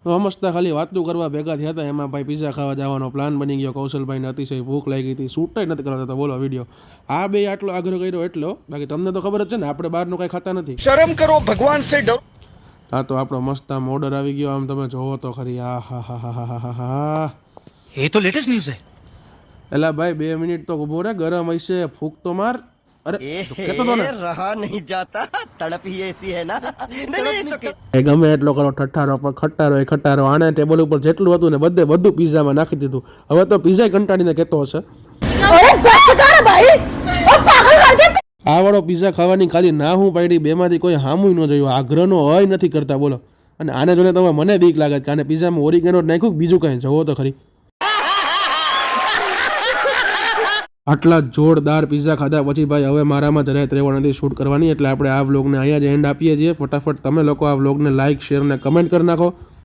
મસ્ત ખાલી વાતું કરવા ભેગા થયા હતા, એમાં ભાઈ પિઝા ખાવા જવાનો પ્લાન બની ગયો. કૌશલભાઈને અતિશય ભૂખ લાગી હતી, શૂટ નથી કરતા હતા. બોલો વિડીયો આ બે આટલો આગ્રહ કર્યો એટલો, બાકી તમને તો ખબર જ છે ને આપણે બહારનું કાંઈ ખાતા નથી. શરમ કરો, ભગવાન સે ડરો. હા તો આપણો મસ્ત આમ ઓર્ડર આવી ગયો. આમ તમે જોવો તો ખરી. આ હા હા હા હા હા હા, ये तो लेटेस्ट न्यूज़ है. એલા ભાઈ 2 મિનિટ તો ઊભો રહે, ગરમ હશે, ફૂંક તો માર. અરે કેતો તો ને रहा नहीं जाता, तड़प ही ऐसी है ना. नहीं, એ ગમે એટલો કરો ઠઠ્ઠારો, પણ ખટ્ટારો એ ખટ્ટારો. આને ટેબલ ઉપર જેટલું હતું ને બધું પીઝામાં નાખી દીધું. હવે તો પીઝા કંટાળીને કહેતો હશે. આ વાળો પીઝા ખાવાની ખાલી ના હું પાડી, બેમાંથી કોઈ હામું ન જોયું. આગ્રહનો અય નથી કરતા બોલો. અને આને જોઈને તમે મને બીક લાગે કે આને પીઝામાં ઓરિગેનો નાખ્યું, બીજું કાંઈ જોવો તો ખરી. આટલા જોરદાર પીઝા ખાધા પછી ભાઈ હવે મારામાં જરાય ત્રેવડ નથી શૂટ કરવાની, એટલે આપણે આ વ્લોગને અહીંયા જ એન્ડ આપીએ છીએ. ફટાફટ તમે લોકો આ વ્લોગને લાઇક, શેર અને કમેન્ટ કરી નાખો.